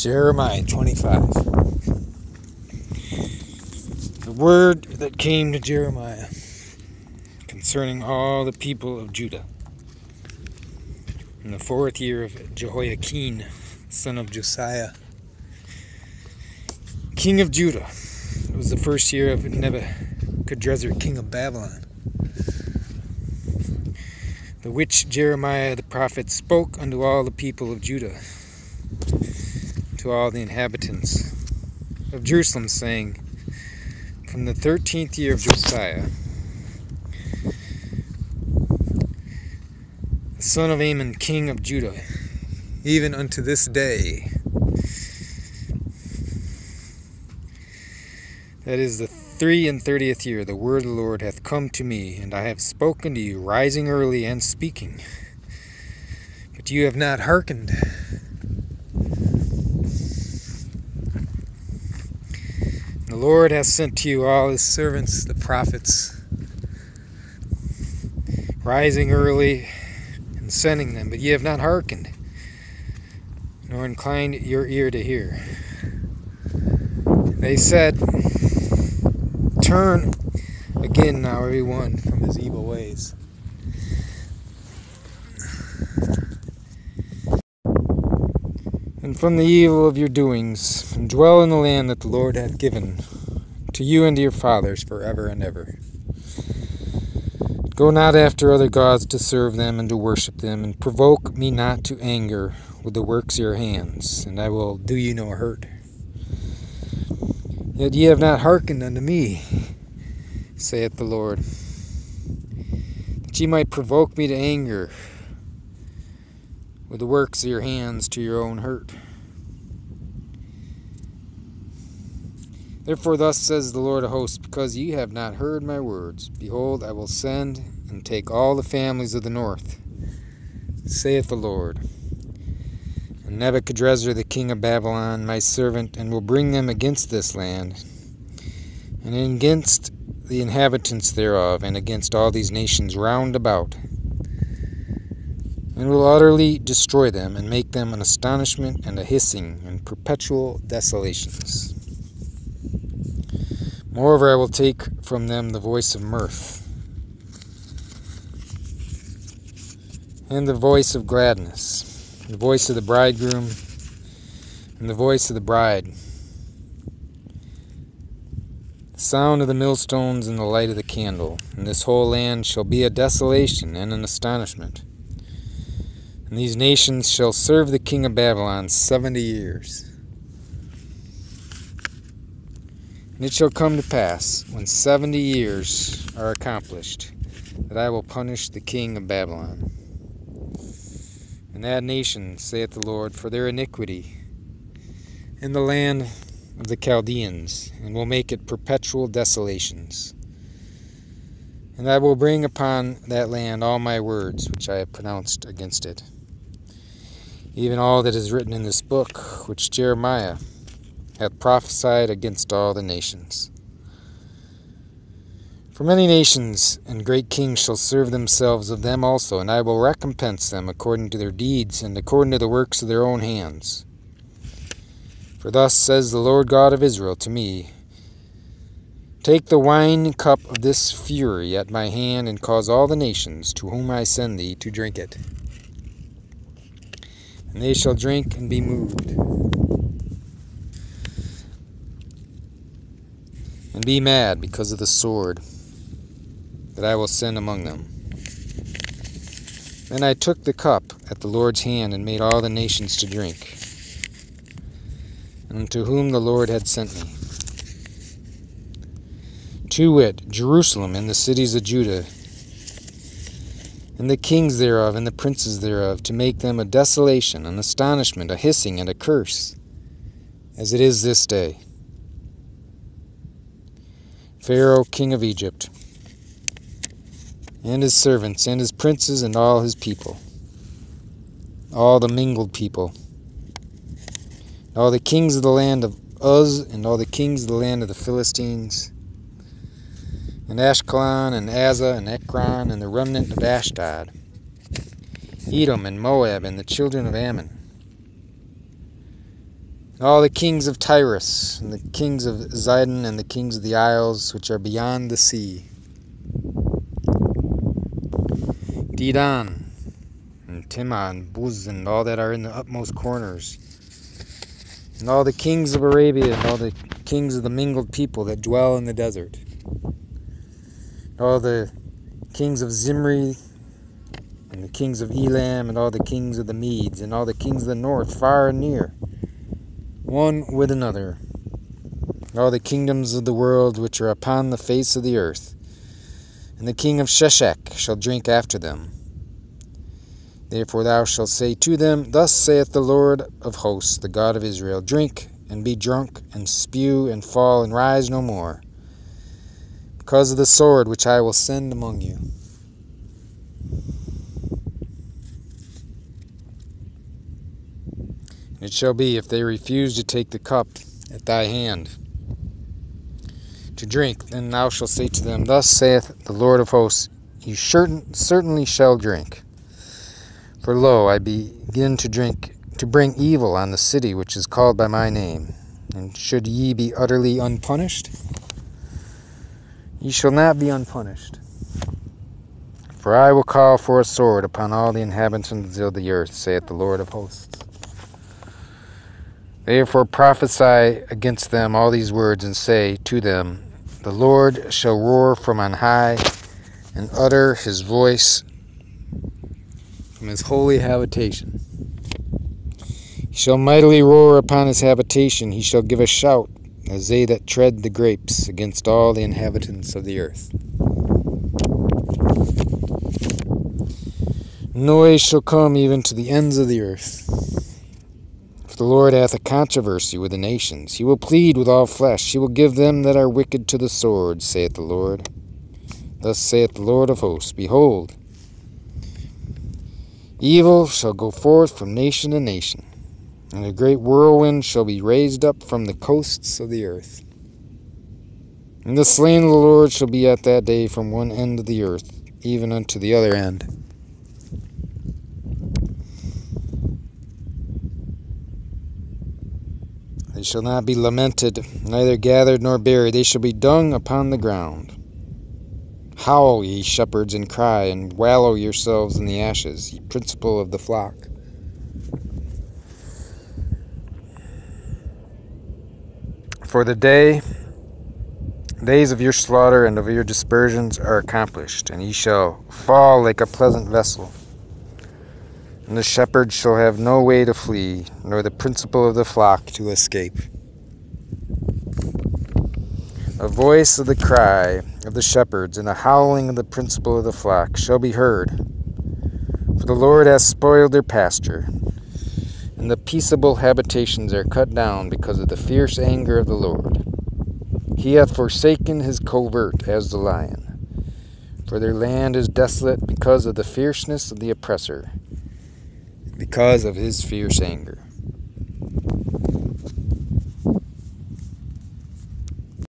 Jeremiah 25. The word that came to Jeremiah concerning all the people of Judah. In the 4th year of Jehoiakim, son of Josiah, king of Judah. It was the 1st year of Nebuchadrezzar, king of Babylon, the which Jeremiah the prophet spoke unto all the people of Judah, to all the inhabitants of Jerusalem, saying, from the 13th year of Josiah, the son of Amon, king of Judah, even unto this day, that is the 33rd year, the word of the Lord hath come to me, and I have spoken to you, rising early and speaking. But you have not hearkened. The Lord hath sent to you all his servants, the prophets, rising early and sending them, but ye have not hearkened, nor inclined your ear to hear. They said, turn again now every one from his evil ways. And from the evil of your doings, and dwell in the land that the Lord hath given to you and to your fathers forever and ever. Go not after other gods to serve them and to worship them, and provoke me not to anger with the works of your hands, and I will do you no hurt. Yet ye have not hearkened unto me, saith the Lord, that ye might provoke me to anger with the works of your hands to your own hurt. Therefore thus says the Lord of hosts, because ye have not heard my words, behold, I will send and take all the families of the north, saith the Lord, and Nebuchadrezzar the king of Babylon, my servant, and will bring them against this land, and against the inhabitants thereof, and against all these nations round about, and will utterly destroy them, and make them an astonishment and a hissing and perpetual desolations. Moreover, I will take from them the voice of mirth, and the voice of gladness, the voice of the bridegroom, and the voice of the bride, the sound of the millstones and the light of the candle. And this whole land shall be a desolation and an astonishment. And these nations shall serve the king of Babylon 70 years. And it shall come to pass, when 70 years are accomplished, that I will punish the king of Babylon and that nation, saith the Lord, for their iniquity in the land of the Chaldeans, and will make it perpetual desolations. And I will bring upon that land all my words which I have pronounced against it, even all that is written in this book, which Jeremiah hath prophesied against all the nations. For many nations and great kings shall serve themselves of them also, and I will recompense them according to their deeds and according to the works of their own hands. For thus says the Lord God of Israel to me, take the wine cup of this fury at my hand, and cause all the nations to whom I send thee to drink it. And they shall drink and be moved, and be mad because of the sword that I will send among them. Then I took the cup at the Lord's hand, and made all the nations to drink, unto whom the Lord had sent me, to wit, Jerusalem and the cities of Judah, and the kings thereof and the princes thereof, to make them a desolation, an astonishment, a hissing, and a curse, as it is this day. Pharaoh, king of Egypt, and his servants, and his princes, and all his people, all the mingled people, all the kings of the land of Uz, and all the kings of the land of the Philistines, and Ashkelon, and Azza, and Ekron, and the remnant of Ashdod, Edom, and Moab, and the children of Ammon, all the kings of Tyrus, and the kings of Zidon, and the kings of the isles which are beyond the sea, Dedan, and Timah, and Buz, and all that are in the utmost corners, and all the kings of Arabia, and all the kings of the mingled people that dwell in the desert, and all the kings of Zimri, and the kings of Elam, and all the kings of the Medes, and all the kings of the north, far and near, one with another, all the kingdoms of the world which are upon the face of the earth, and the king of Sheshach shall drink after them. Therefore thou shalt say to them, Thus saith the Lord of hosts, the God of Israel, Drink, and be drunk, and spew, and fall, and rise no more, because of the sword which I will send among you. It shall be, if they refuse to take the cup at thy hand to drink, then thou shalt say to them, Thus saith the Lord of hosts, You certainly shall drink. For lo, I begin to bring evil on the city which is called by my name. And should ye be utterly unpunished? Ye shall not be unpunished. For I will call for a sword upon all the inhabitants of the earth, saith the Lord of hosts. Therefore prophesy against them all these words, and say to them, The Lord shall roar from on high, and utter his voice from his holy habitation. He shall mightily roar upon his habitation. He shall give a shout, as they that tread the grapes, against all the inhabitants of the earth. Noise shall come even to the ends of the earth. For the Lord hath a controversy with the nations. He will plead with all flesh. He will give them that are wicked to the sword, saith the Lord. Thus saith the Lord of hosts, Behold, evil shall go forth from nation to nation, and a great whirlwind shall be raised up from the coasts of the earth. And the slain of the Lord shall be at that day from one end of the earth, even unto the other end. They shall not be lamented, neither gathered nor buried. They shall be dung upon the ground. Howl, ye shepherds, and cry, and wallow yourselves in the ashes, ye principal of the flock. For the days of your slaughter and of your dispersions are accomplished, and ye shall fall like a pleasant vessel. And the shepherd shall have no way to flee, nor the principal of the flock to escape. A voice of the cry of the shepherds, and a howling of the principal of the flock shall be heard. For the Lord hath spoiled their pasture, and the peaceable habitations are cut down because of the fierce anger of the Lord. He hath forsaken his covert as the lion, for their land is desolate because of the fierceness of the oppressor, because of his fierce anger.